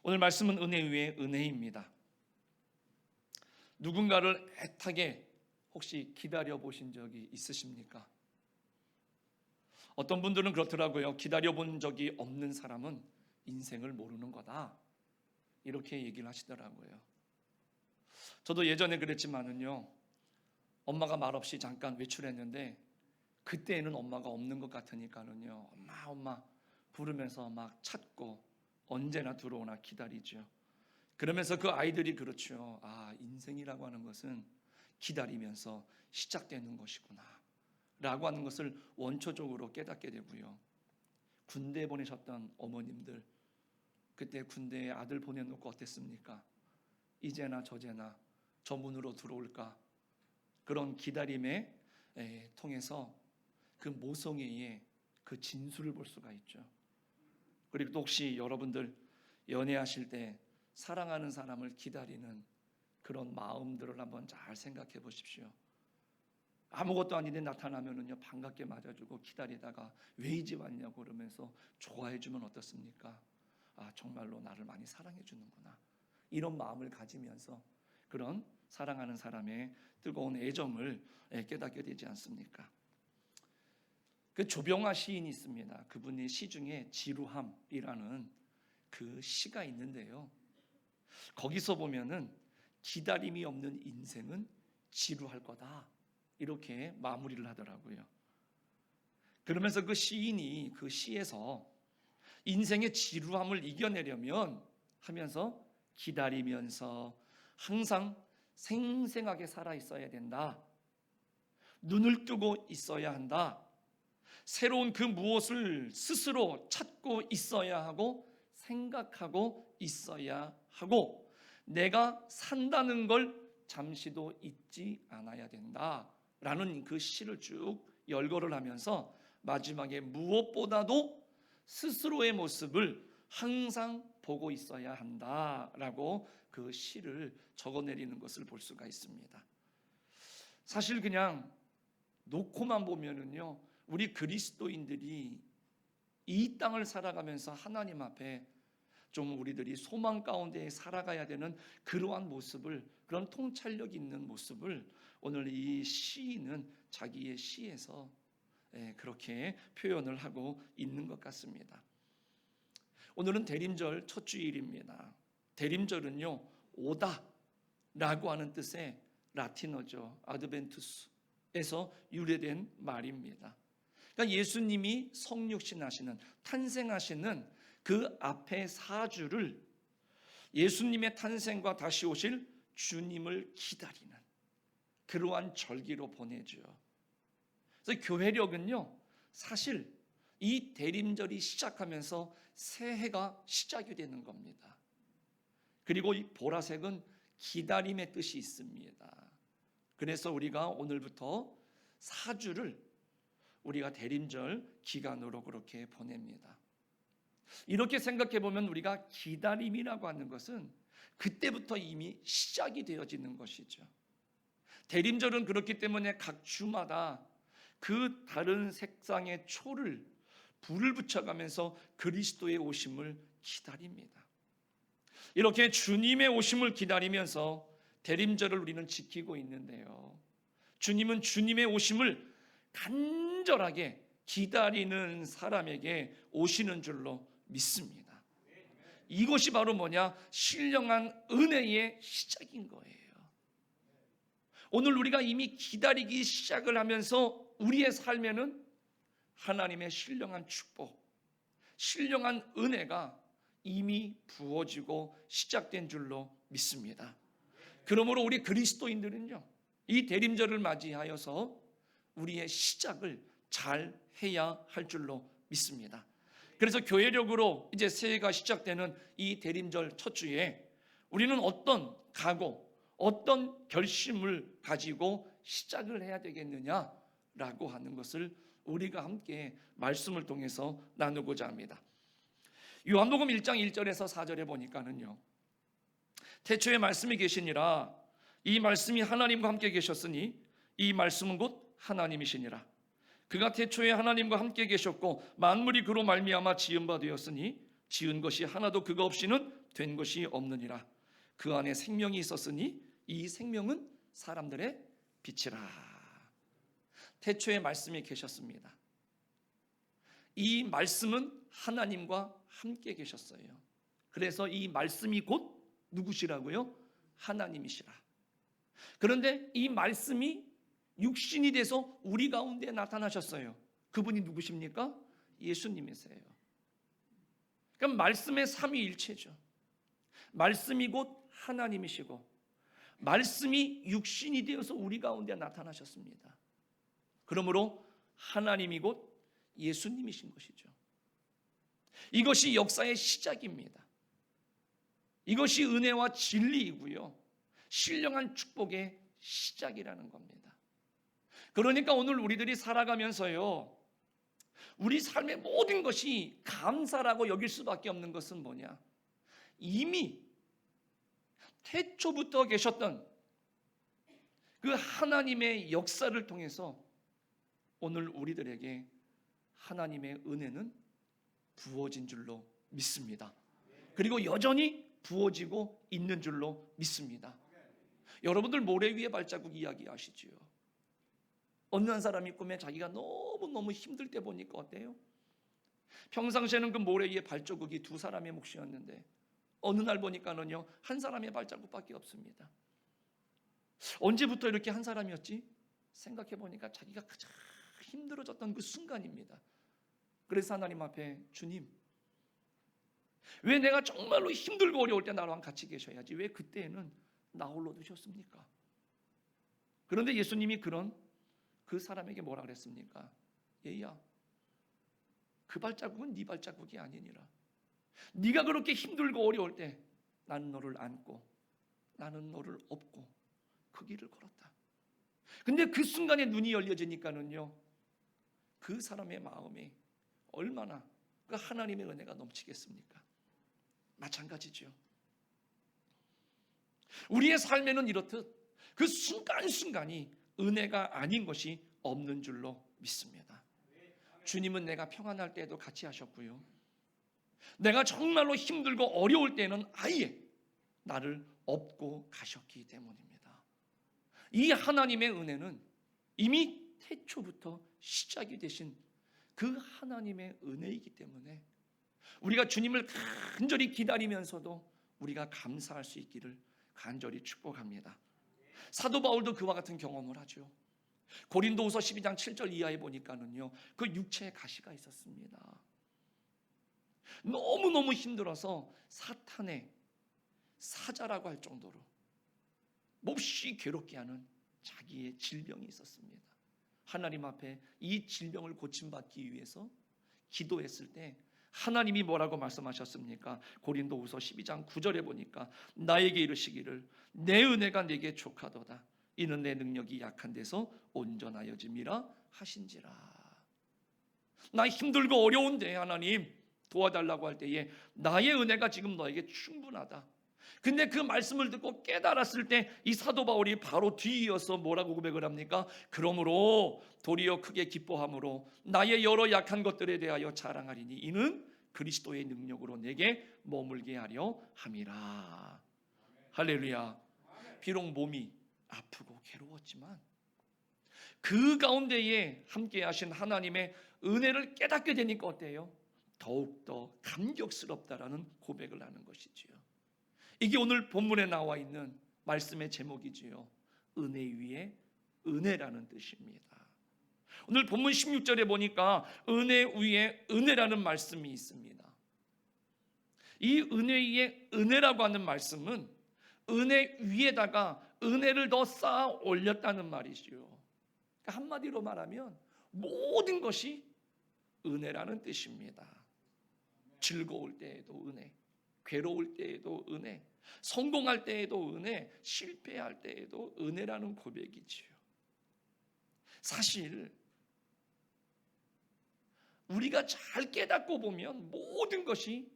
오늘 말씀은 은혜 위에 은혜입니다. 누군가를 애타게 혹시 기다려 보신 적이 있으십니까? 어떤 분들은 그렇더라고요. 기다려 본 적이 없는 사람은 인생을 모르는 거다, 이렇게 얘기를 하시더라고요. 저도 예전에 그랬지만은요, 엄마가 말없이 잠깐 외출했는데 그때에는 엄마가 없는 것 같으니까는요, 엄마 부르면서 막 찾고 언제나 들어오나 기다리죠. 그러면서 그 아이들이 그렇죠. 인생이라고 하는 것은 기다리면서 시작되는 것이구나 라고 하는 것을 원초적으로 깨닫게 되고요. 군대에 보내셨던 어머님들, 그때 군대에 아들 보내놓고 어땠습니까? 이제나 저제나 저 문으로 들어올까, 그런 기다림에 통해서 그 모성애의 그 진수를 볼 수가 있죠. 그리고 또 혹시 여러분들 연애하실 때 사랑하는 사람을 기다리는 그런 마음들을 한번 잘 생각해 보십시오. 아무것도 아닌데 나타나면은요, 반갑게 맞아주고 기다리다가 왜 이제 왔냐고 그러면서 좋아해 주면 어떻습니까? 정말로 나를 많이 사랑해 주는구나, 이런 마음을 가지면서 그런 사랑하는 사람의 뜨거운 애정을 깨닫게 되지 않습니까? 그 조병화 시인이 있습니다. 그분의 시 중에 지루함이라는 그 시가 있는데요, 거기서 보면은 기다림이 없는 인생은 지루할 거다, 이렇게 마무리를 하더라고요. 그러면서 그 시인이 그 시에서 인생의 지루함을 이겨내려면 하면서 기다리면서 항상 생생하게 살아 있어야 된다, 눈을 뜨고 있어야 한다, 새로운 그 무엇을 스스로 찾고 있어야 하고 생각하고 있어야 하고 내가 산다는 걸 잠시도 잊지 않아야 된다라는 그 시를 쭉 열거를 하면서 마지막에 무엇보다도 스스로의 모습을 항상 보고 있어야 한다라고 그 시를 적어내리는 것을 볼 수가 있습니다. 사실 그냥 놓고만 보면은요, 우리 그리스도인들이 이 땅을 살아가면서 하나님 앞에 좀 우리들이 소망 가운데 살아가야 되는 그러한 모습을, 그런 통찰력 있는 모습을 오늘 이 시인은 자기의 시에서 그렇게 표현을 하고 있는 것 같습니다. 오늘은 대림절 첫 주일입니다. 대림절은요, 오다 라고 하는 뜻의 라틴어죠. 아드벤투스에서 유래된 말입니다. 그러니까 예수님이 성육신하시는, 탄생하시는 그 앞에 4주를 예수님의 탄생과 다시 오실 주님을 기다리는 그러한 절기로 보내죠. 그래서 교회력은요, 사실 이 대림절이 시작하면서 새해가 시작이 되는 겁니다. 그리고 이 보라색은 기다림의 뜻이 있습니다. 그래서 우리가 오늘부터 4주를 우리가 대림절 기간으로 그렇게 보냅니다. 이렇게 생각해 보면 우리가 기다림이라고 하는 것은 그때부터 이미 시작이 되어지는 것이죠. 대림절은 그렇기 때문에 각 주마다 그 다른 색상의 초를, 불을 붙여가면서 그리스도의 오심을 기다립니다. 이렇게 주님의 오심을 기다리면서 대림절을 우리는 지키고 있는데요, 주님은 주님의 오심을 간절하게 기다리는 사람에게 오시는 줄로 믿습니다. 이것이 바로 뭐냐? 신령한 은혜의 시작인 거예요. 오늘 우리가 이미 기다리기 시작을 하면서 우리의 삶에는 하나님의 신령한 축복, 신령한 은혜가 이미 부어지고 시작된 줄로 믿습니다. 그러므로 우리 그리스도인들은요, 이 대림절을 맞이하여서 우리의 시작을 잘 해야 할 줄로 믿습니다. 그래서 교회력으로 이제 새해가 시작되는 이 대림절 첫 주에 우리는 어떤 각오, 어떤 결심을 가지고 시작을 해야 되겠느냐라고 하는 것을 우리가 함께 말씀을 통해서 나누고자 합니다. 요한복음 1장 1절에서 4절에 보니까는요, 태초에 말씀이 계시니라, 이 말씀이 하나님과 함께 계셨으니 이 말씀은 곧 하나님이시니라. 그가 태초에 하나님과 함께 계셨고 만물이 그로 말미암아 지은 바 되었으니 지은 것이 하나도 그가 없이는 된 것이 없느니라. 그 안에 생명이 있었으니 이 생명은 사람들의 빛이라. 태초에 말씀이 계셨습니다. 이 말씀은 하나님과 함께 계셨어요. 그래서 이 말씀이 곧 누구시라고요? 하나님이시라. 그런데 이 말씀이 육신이 돼서 우리 가운데 나타나셨어요. 그분이 누구십니까? 예수님이세요. 그럼 말씀의 삼위일체죠. 말씀이 곧 하나님이시고 말씀이 육신이 되어서 우리 가운데 나타나셨습니다. 그러므로 하나님이 곧 예수님이신 것이죠. 이것이 역사의 시작입니다. 이것이 은혜와 진리이고요, 신령한 축복의 시작이라는 겁니다. 그러니까 오늘 우리들이 살아가면서요, 우리 삶의 모든 것이 감사라고 여길 수밖에 없는 것은 뭐냐? 이미 태초부터 계셨던 그 하나님의 역사를 통해서 오늘 우리들에게 하나님의 은혜는 부어진 줄로 믿습니다. 그리고 여전히 부어지고 있는 줄로 믿습니다. 여러분들 모래 위에 발자국 이야기 아시죠? 어느 한 사람이 꿈에 자기가 너무너무 힘들 때 보니까 어때요? 평상시에는 그 모래 위에 발자국이 두 사람의 몫이었는데 어느 날 보니까는요, 한 사람의 발자국밖에 없습니다. 언제부터 이렇게 한 사람이었지? 생각해 보니까 자기가 가장 힘들어졌던 그 순간입니다. 그래서 하나님 앞에, 주님, 왜 내가 정말로 힘들고 어려울 때 나랑 같이 계셔야지 왜 그때에는 나 홀로 두셨습니까? 그런데 예수님이 그 사람에게 뭐라 그랬습니까? 얘야, 그 발자국은 네 발자국이 아니니라. 네가 그렇게 힘들고 어려울 때 나는 너를 안고 나는 너를 업고 그 길을 걸었다. 근데 그 순간에 눈이 열려지니까는요, 그 사람의 마음이 얼마나 그 하나님의 은혜가 넘치겠습니까? 마찬가지죠. 우리의 삶에는 이렇듯 그 순간순간이 은혜가 아닌 것이 없는 줄로 믿습니다. 주님은 내가 평안할 때에도 같이 하셨고요, 내가 정말로 힘들고 어려울 때는 아예 나를 업고 가셨기 때문입니다. 이 하나님의 은혜는 이미 태초부터 시작이 되신 그 하나님의 은혜이기 때문에 우리가 주님을 간절히 기다리면서도 우리가 감사할 수 있기를 간절히 축복합니다. 사도 바울도 그와 같은 경험을 하죠. 고린도후서 12장 7절 이하에 보니까는요, 그 육체에 가시가 있었습니다. 너무너무 힘들어서 사탄의 사자라고 할 정도로 몹시 괴롭게 하는 자기의 질병이 있었습니다. 하나님 앞에 이 질병을 고침받기 위해서 기도했을 때 하나님이 뭐라고 말씀하셨습니까? 고린도후서 12장 9절에 보니까 나에게 이르시기를 내 은혜가 내게 족하도다. 이는 내 능력이 약한 데서 온전하여짐이라 하신지라. 나 힘들고 어려운데 하나님 도와달라고 할 때에 나의 은혜가 지금 너에게 충분하다. 근데 그 말씀을 듣고 깨달았을 때 이 사도 바울이 바로 뒤이어서 뭐라고 고백을 합니까? 그러므로 도리어 크게 기뻐함으로 나의 여러 약한 것들에 대하여 자랑하리니 이는 그리스도의 능력으로 내게 머물게 하려 함이라. 할렐루야. 비록 몸이 아프고 괴로웠지만 그 가운데에 함께 하신 하나님의 은혜를 깨닫게 되니까 어때요? 더욱더 감격스럽다라는 고백을 하는 것이지요. 이게 오늘 본문에 나와 있는 말씀의 제목이지요. 은혜 위에 은혜라는 뜻입니다. 오늘 본문 16절에 보니까 은혜 위에 은혜라는 말씀이 있습니다. 이 은혜 위에 은혜라고 하는 말씀은 은혜 위에다가 은혜를 더 쌓아 올렸다는 말이지요. 그러니까 한마디로 말하면 모든 것이 은혜라는 뜻입니다. 즐거울 때에도 은혜, 괴로울 때에도 은혜, 성공할 때에도 은혜, 실패할 때에도 은혜라는 고백이지요. 사실 우리가 잘 깨닫고 보면 모든 것이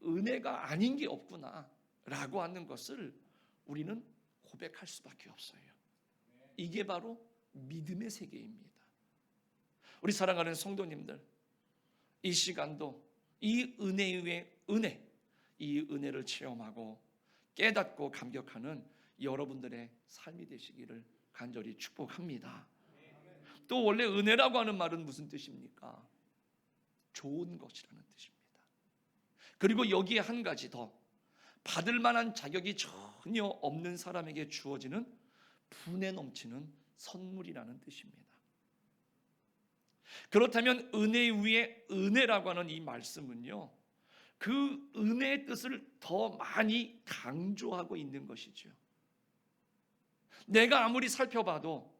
은혜가 아닌 게 없구나 라고 하는 것을 우리는 고백할 수밖에 없어요. 이게 바로 믿음의 세계입니다. 우리 사랑하는 성도님들, 이 시간도 이 은혜 위에 은혜, 이 은혜를 체험하고 깨닫고 감격하는 여러분들의 삶이 되시기를 간절히 축복합니다. 또 원래 은혜라고 하는 말은 무슨 뜻입니까? 좋은 것이라는 뜻입니다. 그리고 여기에 한 가지 더, 받을 만한 자격이 전혀 없는 사람에게 주어지는 분에 넘치는 선물이라는 뜻입니다. 그렇다면 은혜 위에 은혜라고 하는 이 말씀은요, 그 은혜의 뜻을 더 많이 강조하고 있는 것이죠. 내가 아무리 살펴봐도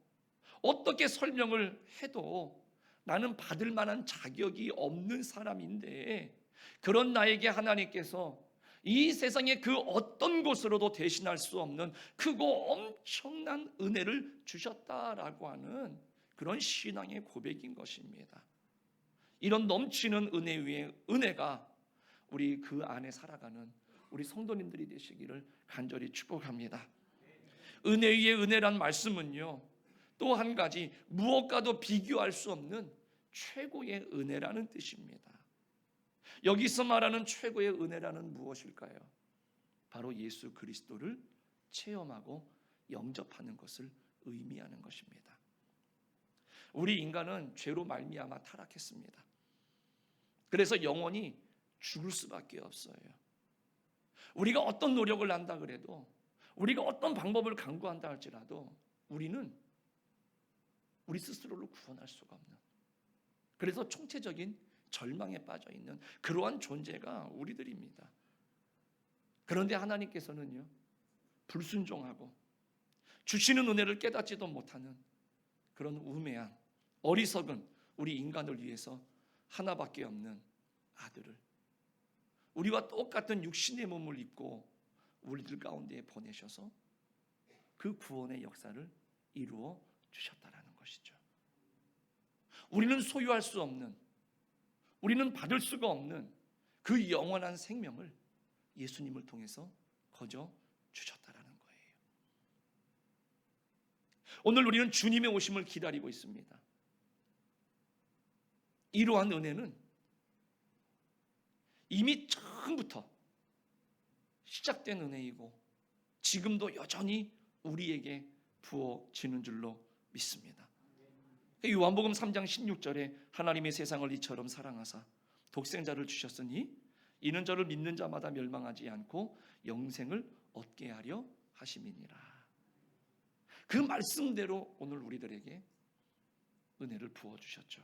어떻게 설명을 해도 나는 받을 만한 자격이 없는 사람인데, 그런 나에게 하나님께서 이 세상의 그 어떤 곳으로도 대신할 수 없는 크고 엄청난 은혜를 주셨다라고 하는 그런 신앙의 고백인 것입니다. 이런 넘치는 은혜 위에 은혜가 우리 그 안에 살아가는 우리 성도님들이 되시기를 간절히 축복합니다. 은혜 위에 은혜란 말씀은요, 또 한 가지 무엇과도 비교할 수 없는 최고의 은혜라는 뜻입니다. 여기서 말하는 최고의 은혜라는 무엇일까요? 바로 예수 그리스도를 체험하고 영접하는 것을 의미하는 것입니다. 우리 인간은 죄로 말미암아 타락했습니다. 그래서 영원히 죽을 수밖에 없어요. 우리가 어떤 노력을 한다 그래도, 우리가 어떤 방법을 강구한다 할지라도 우리는 우리 스스로를 구원할 수가 없는, 그래서 총체적인 절망에 빠져 있는 그러한 존재가 우리들입니다. 그런데 하나님께서는요, 불순종하고 주시는 은혜를 깨닫지도 못하는 그런 우매한 어리석은 우리 인간을 위해서 하나밖에 없는 아들을 우리와 똑같은 육신의 몸을 입고 우리들 가운데에 보내셔서 그 구원의 역사를 이루어 주셨다라는 것이죠. 우리는 소유할 수 없는, 우리는 받을 수가 없는 그 영원한 생명을 예수님을 통해서 거저 주셨다라는 거예요. 오늘 우리는 주님의 오심을 기다리고 있습니다. 이러한 은혜는 이미 처음부터 시작된 은혜이고 지금도 여전히 우리에게 부어지는 줄로 믿습니다. 요한복음 3장 16절에 하나님의 세상을 이처럼 사랑하사 독생자를 주셨으니 이는 저를 믿는 자마다 멸망하지 않고 영생을 얻게 하려 하심이니라. 그 말씀대로 오늘 우리들에게 은혜를 부어주셨죠.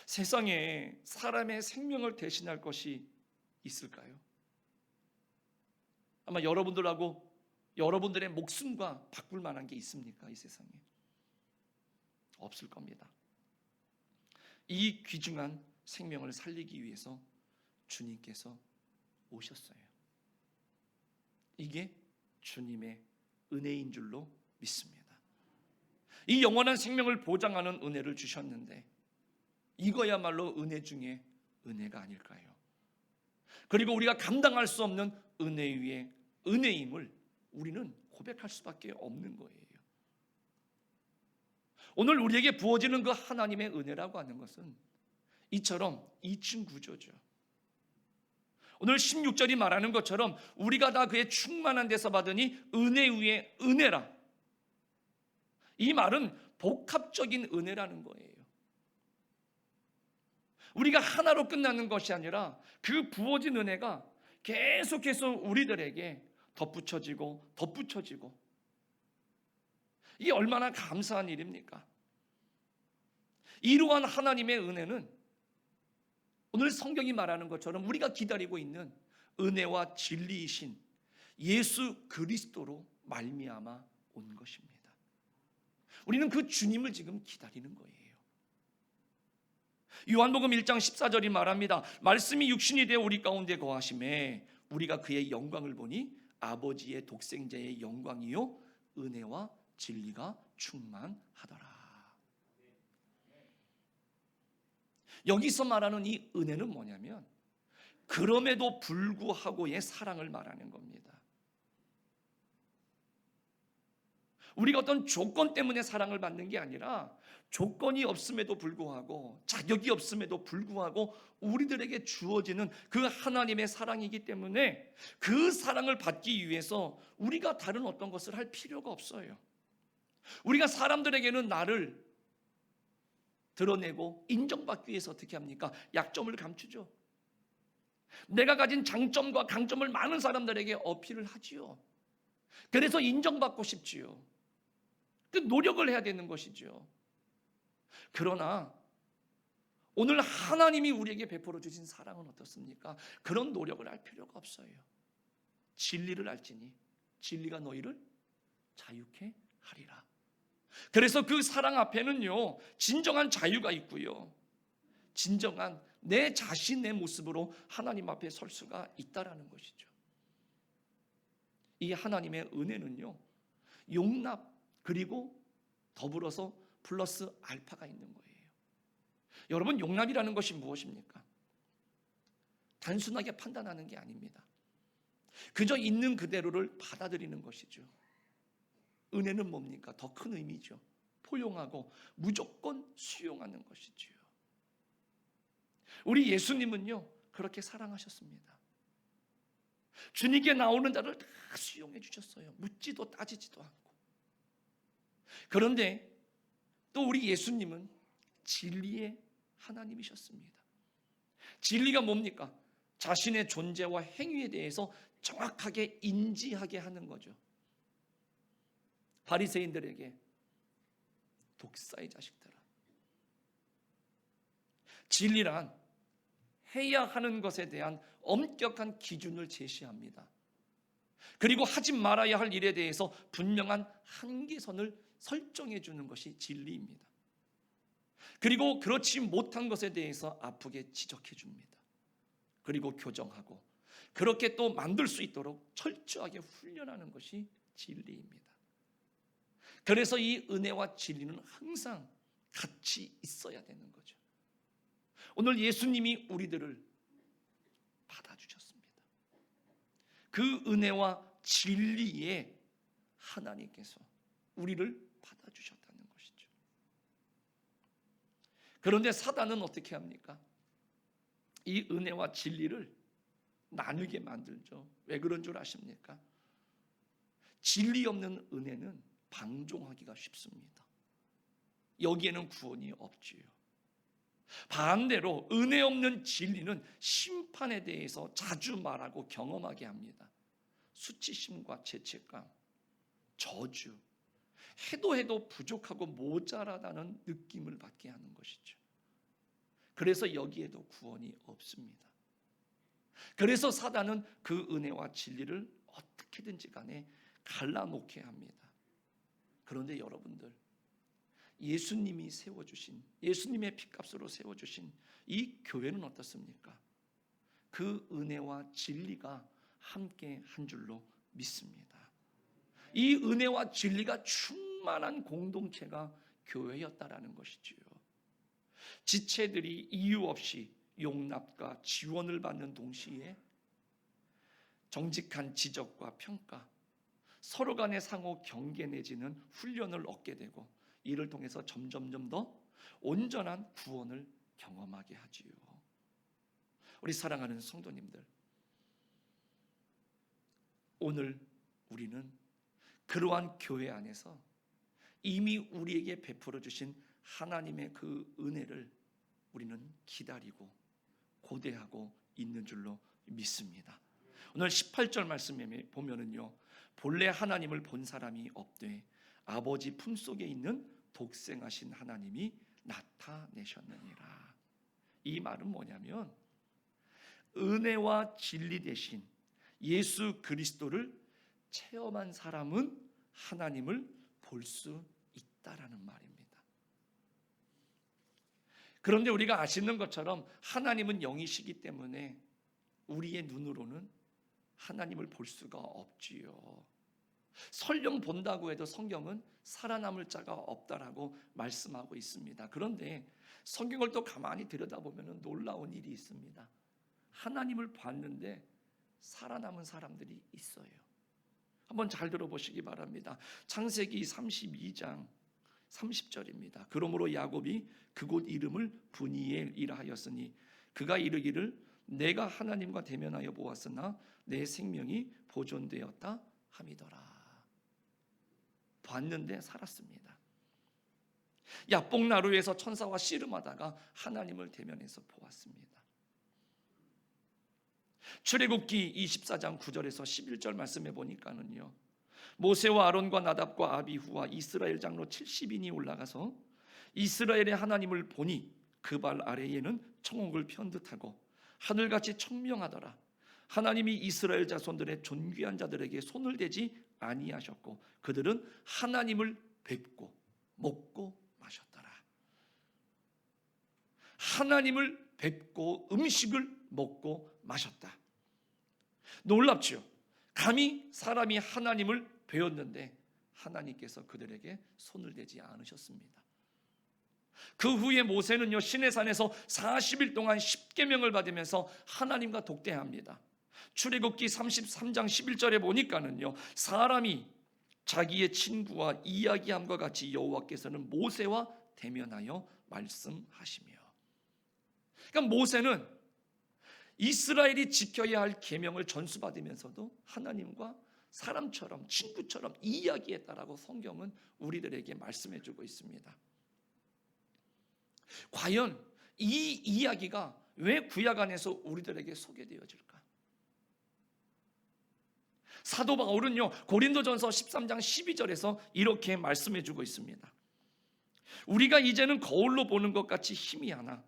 세상에 사람의 생명을 대신할 것이 있을까요? 아마 여러분들하고 여러분들의 목숨과 바꿀 만한 게 있습니까? 이 세상에 없을 겁니다. 이 귀중한 생명을 살리기 위해서 주님께서 오셨어요. 이게 주님의 은혜인 줄로 믿습니다. 이 영원한 생명을 보장하는 은혜를 주셨는데 이거야말로 은혜 중에 은혜가 아닐까요? 그리고 우리가 감당할 수 없는 은혜 위에 은혜임을 우리는 고백할 수밖에 없는 거예요. 오늘 우리에게 부어지는 그 하나님의 은혜라고 하는 것은 이처럼 2층 구조죠. 오늘 16절이 말하는 것처럼 우리가 다 그의 충만한 데서 받으니 은혜 위에 은혜라. 이 말은 복합적인 은혜라는 거예요. 우리가 하나로 끝나는 것이 아니라 그 부어진 은혜가 계속해서 우리들에게 덧붙여지고 덧붙여지고, 이게 얼마나 감사한 일입니까? 이러한 하나님의 은혜는 오늘 성경이 말하는 것처럼 우리가 기다리고 있는 은혜와 진리이신 예수 그리스도로 말미암아 온 것입니다. 우리는 그 주님을 지금 기다리는 거예요. 요한복음 1장 14절이 말합니다. 말씀이 육신이 되어 우리 가운데 거하심에 우리가 그의 영광을 보니 아버지의 독생자의 영광이요 은혜와 진리가 충만하더라. 여기서 말하는 이 은혜는 뭐냐면 그럼에도 불구하고의 사랑을 말하는 겁니다. 우리가 어떤 조건 때문에 사랑을 받는 게 아니라 조건이 없음에도 불구하고, 자격이 없음에도 불구하고 우리들에게 주어지는 그 하나님의 사랑이기 때문에 그 사랑을 받기 위해서 우리가 다른 어떤 것을 할 필요가 없어요. 우리가 사람들에게는 나를 드러내고 인정받기 위해서 어떻게 합니까? 약점을 감추죠. 내가 가진 장점과 강점을 많은 사람들에게 어필을 하지요. 그래서 인정받고 싶지요. 그 노력을 해야 되는 것이죠. 그러나 오늘 하나님이 우리에게 베풀어 주신 사랑은 어떻습니까? 그런 노력을 할 필요가 없어요. 진리를 알지니 진리가 너희를 자유케 하리라. 그래서 그 사랑 앞에는요, 진정한 자유가 있고요, 진정한 내 자신의 모습으로 하나님 앞에 설 수가 있다라는 것이죠. 이 하나님의 은혜는요, 용납 그리고 더불어서 플러스 알파가 있는 거예요. 여러분, 용납이라는 것이 무엇입니까? 단순하게 판단하는 게 아닙니다. 그저 있는 그대로를 받아들이는 것이죠. 은혜는 뭡니까? 더 큰 의미죠. 포용하고 무조건 수용하는 것이지요. 우리 예수님은요, 그렇게 사랑하셨습니다. 주님께 나오는 자를 다 수용해 주셨어요. 묻지도 따지지도 않고. 그런데 또 우리 예수님은 진리의 하나님이셨습니다. 진리가 뭡니까? 자신의 존재와 행위에 대해서 정확하게 인지하게 하는 거죠. 바리새인들에게 독사의 자식들아, 진리란 해야 하는 것에 대한 엄격한 기준을 제시합니다. 그리고 하지 말아야 할 일에 대해서 분명한 한계선을 설정해 주는 것이 진리입니다. 그리고 그렇지 못한 것에 대해서 아프게 지적해 줍니다. 그리고 교정하고 그렇게 또 만들 수 있도록 철저하게 훈련하는 것이 진리입니다. 그래서 이 은혜와 진리는 항상 같이 있어야 되는 거죠. 오늘 예수님이 우리들을 받아주셨습니다. 그 은혜와 진리에 하나님께서 우리를 받아주셨다는 것이죠. 그런데 사단은 어떻게 합니까? 이 은혜와 진리를 나누게 만들죠. 왜 그런 줄 아십니까? 진리 없는 은혜는 방종하기가 쉽습니다. 여기에는 구원이 없지요. 반대로 은혜 없는 진리는 심판에 대해서 자주 말하고 경험하게 합니다. 수치심과 죄책감, 저주, 해도 부족하고 모자라다는 느낌을 받게 하는 것이죠. 그래서 여기에도 구원이 없습니다. 그래서 사단은 그 은혜와 진리를 어떻게든지 간에 갈라놓게 합니다. 그런데 여러분들, 예수님이 세워주신, 예수님의 피값으로 세워주신 이 교회는 어떻습니까? 그 은혜와 진리가 함께 한 줄로 믿습니다. 이 은혜와 진리가 충만한 공동체가 교회였다라는 것이지요. 지체들이 이유 없이 용납과 지원을 받는 동시에 정직한 지적과 평가, 서로 간의 상호 경계 내지는 훈련을 얻게 되고, 이를 통해서 점점 더 온전한 구원을 경험하게 하지요. 우리 사랑하는 성도님들, 오늘 우리는 그러한 교회 안에서 이미 우리에게 베풀어 주신 하나님의 그 은혜를 우리는 기다리고 고대하고 있는 줄로 믿습니다. 오늘 18절 말씀에 보면은요, 본래 하나님을 본 사람이 없되 아버지 품속에 있는 독생하신 하나님이 나타내셨느니라. 이 말은 뭐냐면, 은혜와 진리 대신 예수 그리스도를 체험한 사람은 하나님을 볼 수 있다라는 말입니다. 그런데 우리가 아시는 것처럼 하나님은 영이시기 때문에 우리의 눈으로는 하나님을 볼 수가 없지요. 설령 본다고 해도 성경은 살아남을 자가 없다라고 말씀하고 있습니다. 그런데 성경을 또 가만히 들여다보면 놀라운 일이 있습니다. 하나님을 봤는데 살아남은 사람들이 있어요. 한번 잘 들어보시기 바랍니다. 창세기 32장 30절입니다. 그러므로 야곱이 그곳 이름을 브니엘이라 하였으니 그가 이르기를 내가 하나님과 대면하여 보았으나 내 생명이 보존되었다 함이더라. 봤는데 살았습니다. 야복나루에서 천사와 씨름하다가 하나님을 대면해서 보았습니다. 출애굽기 24장 9절에서 11절 말씀해 보니까는요, 모세와 아론과 나답과 아비후와 이스라엘 장로 70인이 올라가서 이스라엘의 하나님을 보니 그 발 아래에는 청옥을 편 듯하고 하늘같이 청명하더라. 하나님이 이스라엘 자손들의 존귀한 자들에게 손을 대지 아니하셨고 그들은 하나님을 뵙고 먹고 마셨더라. 하나님을 뵙고 음식을 먹고 마셨다. 놀랍죠? 감히 사람이 하나님을 배웠는데 하나님께서 그들에게 손을 대지 않으셨습니다. 그 후에 모세는요, 시내산에서 40일 동안 십계명을 받으면서 하나님과 독대합니다. 출애굽기 33장 11절에 보니까는요, 사람이 자기의 친구와 이야기함과 같이 여호와께서는 모세와 대면하여 말씀하시며, 그러니까 모세는 이스라엘이 지켜야 할 계명을 전수받으면서도 하나님과 사람처럼 친구처럼 이야기했다라고 성경은 우리들에게 말씀해주고 있습니다. 과연 이 이야기가 왜 구약 안에서 우리들에게 소개되어질까? 사도 바울은요, 고린도전서 13장 12절에서 이렇게 말씀해주고 있습니다. 우리가 이제는 거울로 보는 것 같이 희미하나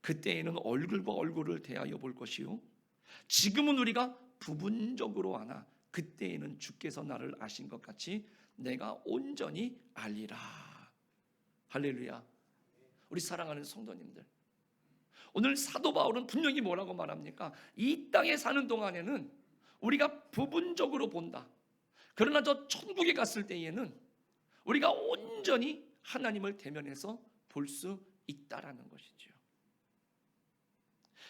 그때에는 얼굴과 얼굴을 대하여 볼 것이요, 지금은 우리가 부분적으로 아나 그때에는 주께서 나를 아신 것 같이 내가 온전히 알리라. 할렐루야. 우리 사랑하는 성도님들, 오늘 사도 바울은 분명히 뭐라고 말합니까? 이 땅에 사는 동안에는 우리가 부분적으로 본다. 그러나 저 천국에 갔을 때에는 우리가 온전히 하나님을 대면해서 볼 수 있다라는 것이죠.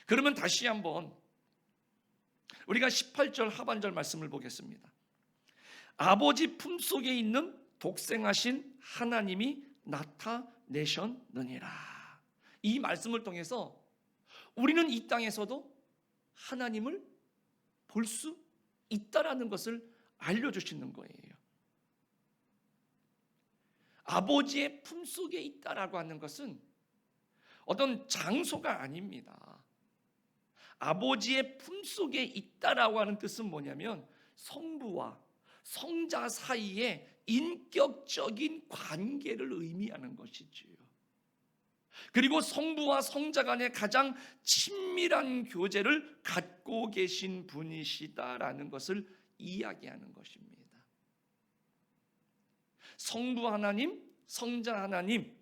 그러면 다시 한번 우리가 18절 하반절 말씀을 보겠습니다. 아버지 품속에 있는 독생하신 하나님이 나타내셨느니라. 이 말씀을 통해서 우리는 이 땅에서도 하나님을 볼 수 있다라는 것을 알려주시는 거예요. 아버지의 품속에 있다라고 하는 것은 어떤 장소가 아닙니다. 아버지의 품속에 있다라고 하는 뜻은 뭐냐면 성부와 성자 사이에 인격적인 관계를 의미하는 것이지요. 그리고 성부와 성자 간의 가장 친밀한 교제를 갖고 계신 분이시다라는 것을 이야기하는 것입니다. 성부 하나님, 성자 하나님,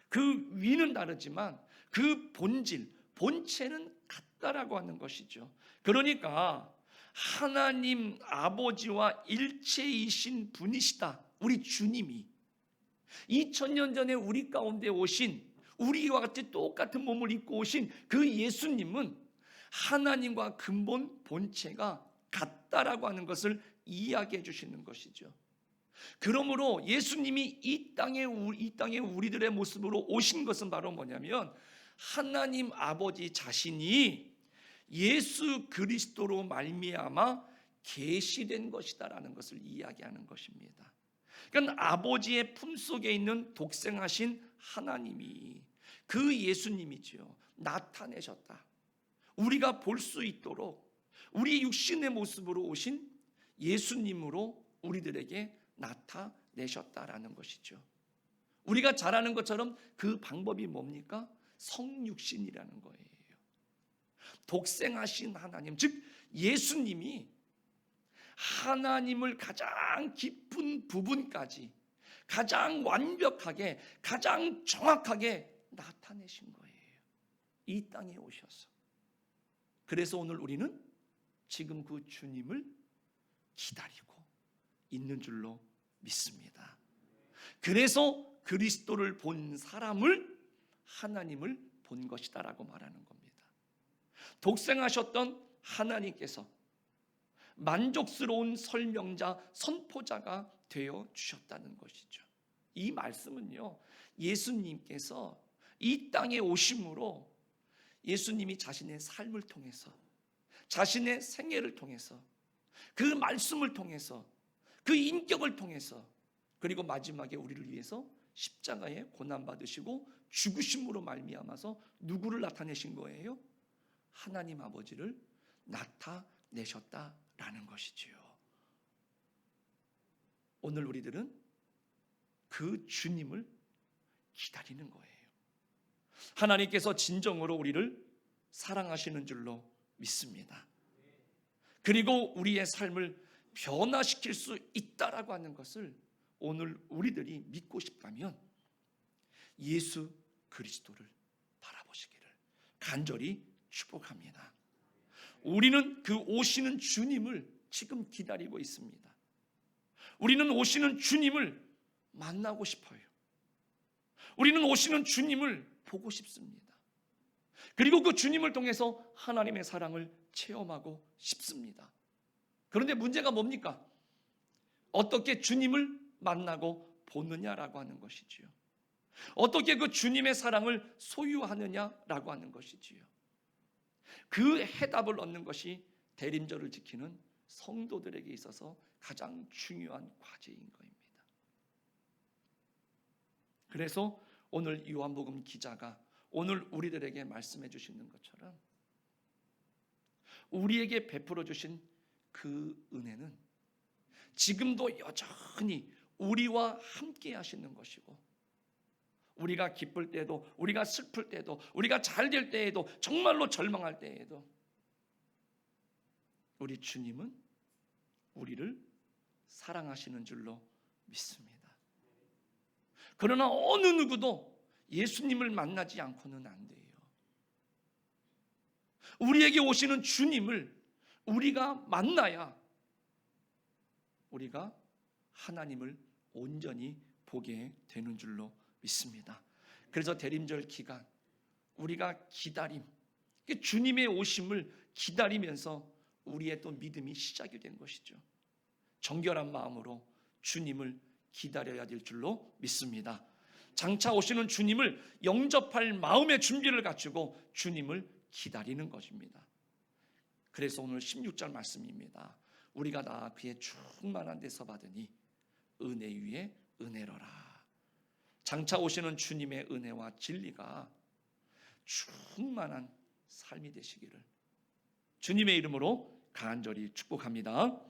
그 위는 다르지만 그 본질, 본체는 같다라고 하는 것이죠. 그러니까 하나님 아버지와 일체이신 분이시다. 우리 주님이 2000년 전에 우리 가운데 오신, 우리와 같이 똑같은 몸을 입고 오신 그 예수님은 하나님과 근본 본체가 같다라고 하는 것을 이야기해 주시는 것이죠. 그러므로 예수님이 이 땅에 우리들의 모습으로 오신 것은 바로 뭐냐면 하나님 아버지 자신이 예수 그리스도로 말미암아 계시된 것이다라는 것을 이야기하는 것입니다. 그러니까 아버지의 품속에 있는 독생하신 하나님이, 그 예수님이지요, 나타내셨다. 우리가 볼 수 있도록 우리 육신의 모습으로 오신 예수님으로 우리들에게 나타내셨다라는 것이죠. 우리가 잘 아는 것처럼 그 방법이 뭡니까? 성육신이라는 거예요. 독생하신 하나님, 즉 예수님이 하나님을 가장 깊은 부분까지 가장 완벽하게, 가장 정확하게 나타내신 거예요. 이 땅에 오셔서. 그래서 오늘 우리는 지금 그 주님을 기다리고 있는 줄로 믿습니다. 그래서 그리스도를 본 사람을 하나님을 본 것이다라고 말하는 겁니다. 독생하셨던 하나님께서 만족스러운 설명자, 선포자가 되어 주셨다는 것이죠. 이 말씀은요, 예수님께서 이 땅에 오심으로 예수님이 자신의 삶을 통해서, 자신의 생애를 통해서, 그 말씀을 통해서, 그 인격을 통해서, 그리고 마지막에 우리를 위해서 십자가에 고난받으시고 죽으심으로 말미암아서 누구를 나타내신 거예요? 하나님 아버지를 나타내셨다라는 것이지요. 오늘 우리들은 그 주님을 기다리는 거예요. 하나님께서 진정으로 우리를 사랑하시는 줄로 믿습니다. 그리고 우리의 삶을 변화시킬 수 있다라고 하는 것을 오늘 우리들이 믿고 싶다면 예수 그리스도를 바라보시기를 간절히 축복합니다. 우리는 그 오시는 주님을 지금 기다리고 있습니다. 우리는 오시는 주님을 만나고 싶어요. 우리는 오시는 주님을 보고 싶습니다. 그리고 그 주님을 통해서 하나님의 사랑을 체험하고 싶습니다. 그런데 문제가 뭡니까? 어떻게 주님을 만나고 보느냐라고 하는 것이지요. 어떻게 그 주님의 사랑을 소유하느냐라고 하는 것이지요. 그 해답을 얻는 것이 대림절을 지키는 성도들에게 있어서 가장 중요한 과제인 것입니다. 그래서 오늘 요한복음 기자가 오늘 우리들에게 말씀해 주시는 것처럼 우리에게 베풀어 주신 그 은혜는 지금도 여전히 우리와 함께 하시는 것이고, 우리가 기쁠 때도, 우리가 슬플 때도, 우리가 잘 될 때에도, 정말로 절망할 때에도 우리 주님은 우리를 사랑하시는 줄로 믿습니다. 그러나 어느 누구도 예수님을 만나지 않고는 안 돼요. 우리에게 오시는 주님을 우리가 만나야 우리가 하나님을 온전히 보게 되는 줄로 믿습니다. 그래서 대림절 기간 우리가 기다림, 주님의 오심을 기다리면서 우리의 또 믿음이 시작이 된 것이죠. 정결한 마음으로 주님을 기다려야 될 줄로 믿습니다. 장차 오시는 주님을 영접할 마음의 준비를 갖추고 주님을 기다리는 것입니다. 그래서 오늘 16절 말씀입니다. 우리가 다 그의 충만한 데서 받으니 은혜 위에 은혜로라. 장차 오시는 주님의 은혜와 진리가 충만한 삶이 되시기를 주님의 이름으로 간절히 축복합니다.